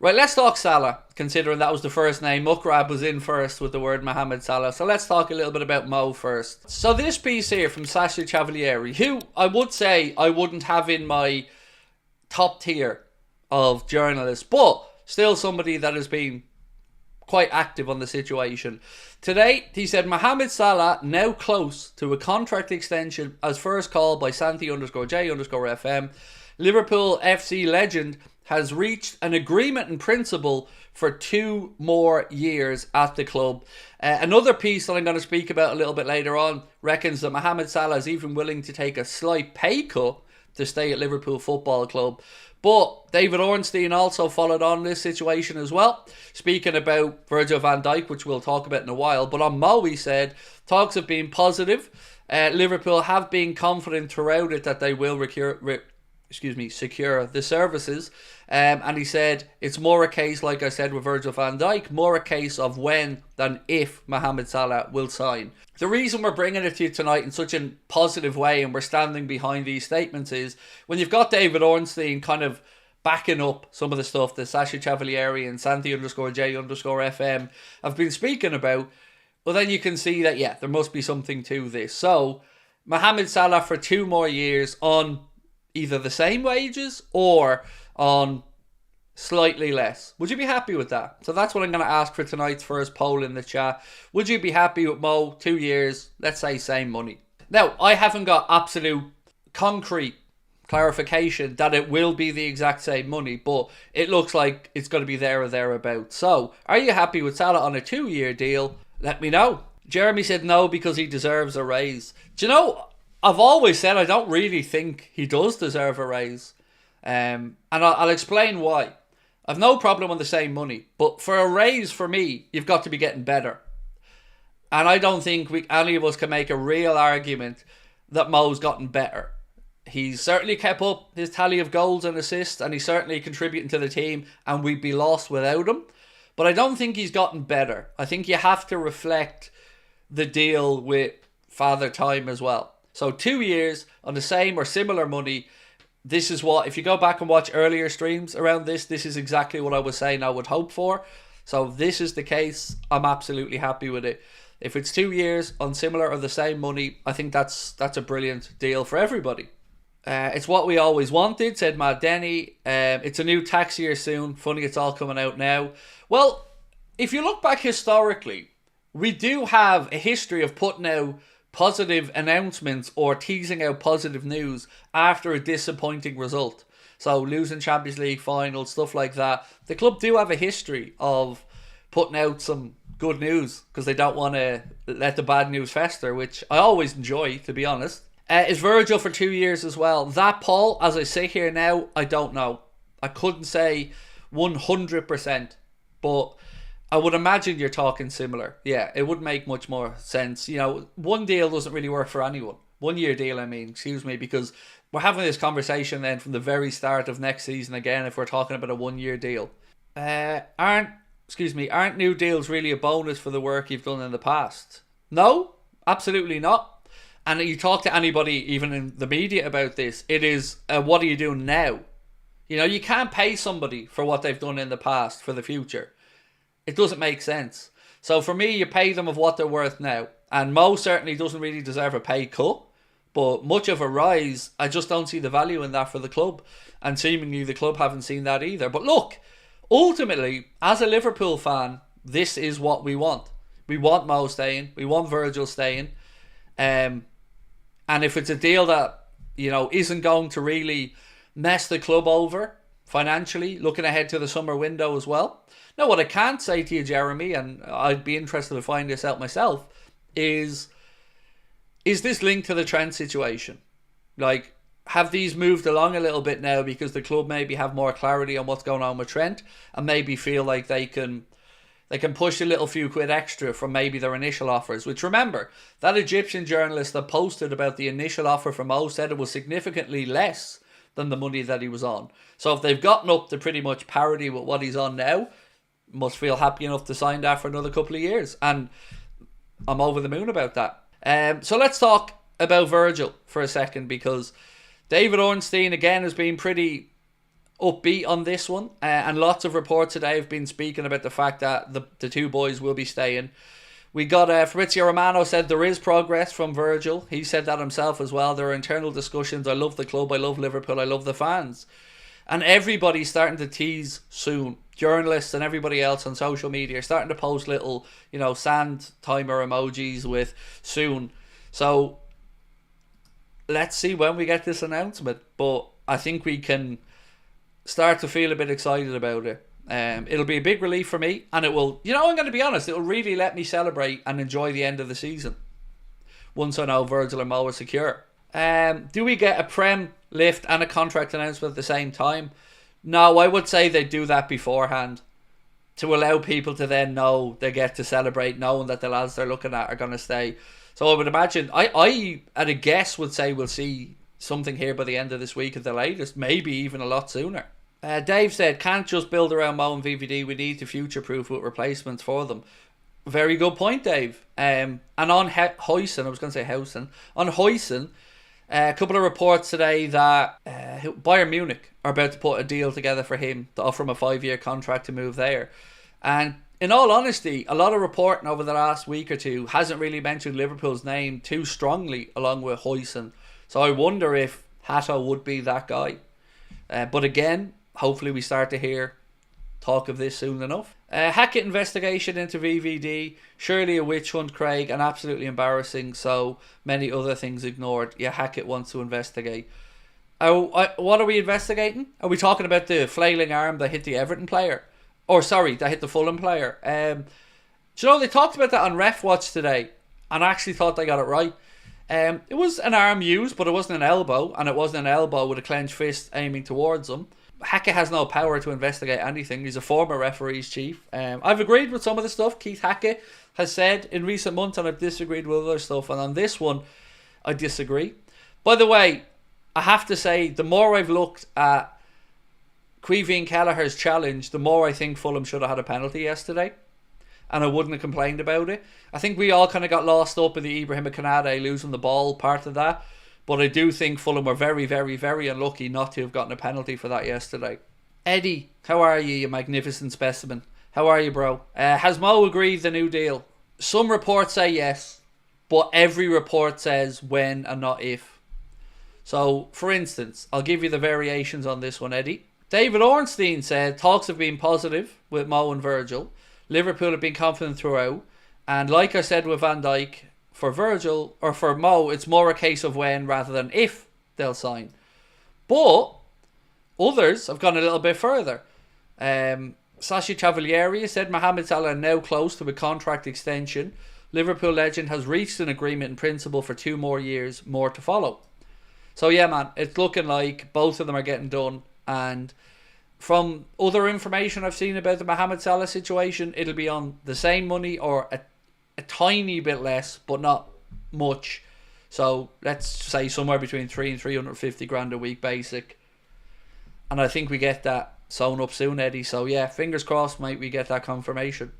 Right, let's talk Salah, considering that was the first name. Mukrab was in first with the word Mohamed Salah. So let's talk a little bit about Mo first. So this piece here from Sasha Cavalieri, who I would say I wouldn't have in my top tier of journalists, but still somebody that has been quite active on the situation. Today, he said, Mohamed Salah now close to a contract extension as first called by Santi_J_FM. Liverpool FC legend has reached an agreement in principle for 2 more years at the club. Another piece that I'm going to speak about a little bit later on reckons that Mohamed Salah is even willing to take a slight pay cut to stay at Liverpool Football Club. But David Ornstein also followed on this situation as well, speaking about Virgil van Dijk, which we'll talk about in a while. But on Mo, he said, talks have been positive. Liverpool have been confident throughout it that they will secure the services. And he said it's more a case, like I said with Virgil van Dijk, more a case of when than if Mohamed Salah will sign. The reason we're bringing it to you tonight in such a positive way and we're standing behind these statements is when you've got David Ornstein kind of backing up some of the stuff that Sasha Cavalieri and Santi_J_FM have been speaking about, well then you can see that, yeah, there must be something to this. So, Mohamed Salah for 2 more years on either the same wages or on slightly less. Would you be happy with that? So that's what I'm going to ask for tonight's first poll in the chat. Would you be happy with Mo, 2 years, let's say same money? Now, I haven't got absolute concrete clarification that it will be the exact same money, but it looks like it's going to be there or thereabouts. So, are you happy with Salah on a 2-year deal? Let me know. Jeremy said no because he deserves a raise. Do you know, I've always said I don't really think he does deserve a raise. And I'll explain why. I've no problem on the same money, but for a raise for me, you've got to be getting better. And I don't think any of us can make a real argument that Mo's gotten better. He's certainly kept up his tally of goals and assists, and he's certainly contributing to the team, and we'd be lost without him. But I don't think he's gotten better. I think you have to reflect the deal with Father Time as well. So 2 years on the same or similar money. This is what, if you go back and watch earlier streams around this is exactly what I was saying I would hope for. So if this is the case, I'm absolutely happy with it. If it's 2 years on similar or the same money, I think that's a brilliant deal for everybody. It's what we always wanted, said Matt Denny. It's a new tax year soon. Funny it's all coming out now. Well, if you look back historically, we do have a history of putting out positive announcements or teasing out positive news after a disappointing result. So losing Champions League finals, stuff like that. The club do have a history of putting out some good news because they don't want to let the bad news fester, which I always enjoy, to be honest. Is Virgil for 2 years as well? That, Paul, as I sit here now, I don't know. I couldn't say 100%, but I would imagine you're talking similar. Yeah, it would make much more sense. You know, one deal doesn't really work for anyone. 1 year deal, excuse me, because we're having this conversation then from the very start of next season again if we're talking about a 1 year deal. Aren't new deals really a bonus for the work you've done in the past? No, absolutely not. And you talk to anybody, even in the media, about this, it is, what are you doing now? You know, you can't pay somebody for what they've done in the past for the future. It doesn't make sense. So for me, you pay them of what they're worth now. And Mo certainly doesn't really deserve a pay cut. But much of a rise, I just don't see the value in that for the club. And seemingly the club haven't seen that either. But look, ultimately, as a Liverpool fan, this is what we want. We want Mo staying. We want Virgil staying. And if it's a deal that, you know, isn't going to really mess the club over financially, looking ahead to the summer window as well. Now, what I can't say to you, Jeremy, and I'd be interested to find this out myself, is this linked to the Trent situation? Like, have these moved along a little bit now because the club maybe have more clarity on what's going on with Trent and maybe feel like they can push a little few quid extra from maybe their initial offers? Which, remember, that Egyptian journalist that posted about the initial offer from Mo said it was significantly less than the money that he was on. So if they've gotten up to pretty much parity with what he's on now, must feel happy enough to sign that for another couple of years. And I'm over the moon about that. So let's talk about Virgil for a second, because David Ornstein again has been pretty upbeat on this one, and lots of reports today have been speaking about the fact that the two boys will be staying. We got Fabrizio Romano said there is progress from Virgil. He said that himself as well. There are internal discussions. I love the club. I love Liverpool. I love the fans. And everybody's starting to tease soon. Journalists and everybody else on social media are starting to post little, sand timer emojis with soon. So let's see when we get this announcement. But I think we can start to feel a bit excited about it. It'll be a big relief for me, and it will, I'm going to be honest, it'll really let me celebrate and enjoy the end of the season once I know Virgil and Mo are secure. Do we get a Prem lift and a contract announcement at the same time? No, I would say they do that beforehand to allow people to then know they get to celebrate knowing that the lads they're looking at are going to stay. So I would imagine, I at a guess would say we'll see something here by the end of this week at the latest, maybe even a lot sooner. Dave said, can't just build around Mo and VVD, we need to future-proof with replacements for them. Very good point, Dave. And on Huijsen, I was going to say Housen, on Huijsen, a couple of reports today that Bayern Munich are about to put a deal together for him to offer him a 5-year contract to move there. And in all honesty, a lot of reporting over the last week or two hasn't really mentioned Liverpool's name too strongly along with Huijsen. So I wonder if Hato would be that guy. But again, hopefully we start to hear talk of this soon enough. Hackett investigation into VVD. Surely a witch hunt, Craig, and absolutely embarrassing. So many other things ignored. Yeah, Hackett wants to investigate. What are we investigating? Are we talking about the flailing arm that hit the Everton player? Or sorry, that hit the Fulham player. They talked about that on Ref Watch today, and I actually thought they got it right. It was an arm used, but it wasn't an elbow, and it wasn't an elbow with a clenched fist aiming towards him. Hackett has no power to investigate anything. He's a former referee's chief. I've agreed with some of the stuff Keith Hackett has said in recent months, and I've disagreed with other stuff. And on this one, I disagree. By the way, I have to say, the more I've looked at Caoimhín Kelleher's challenge, the more I think Fulham should have had a penalty yesterday. And I wouldn't have complained about it. I think we all kind of got lost up in the Ibrahim Konate losing the ball part of that. But I do think Fulham were very, very, very unlucky not to have gotten a penalty for that yesterday. Eddie, how are you magnificent specimen? How are you, bro? Has Mo agreed the new deal? Some reports say yes, but every report says when and not if. So, for instance, I'll give you the variations on this one, Eddie. David Ornstein said talks have been positive with Mo and Virgil. Liverpool have been confident throughout. And like I said with Van Dijk, for Virgil, or for Mo, it's more a case of when rather than if they'll sign. But others have gone a little bit further. Sashi Cavalieri said Mohamed Salah now close to a contract extension. Liverpool legend has reached an agreement in principle for 2 more years, more to follow. So yeah, man, it's looking like both of them are getting done. And from other information I've seen about the Mohamed Salah situation, it'll be on the same money or a tiny bit less, but not much. So let's say somewhere between 3 and 350 grand a week basic. And I think we get that sewn up soon, Eddie. So yeah, fingers crossed, mate, we get that confirmation.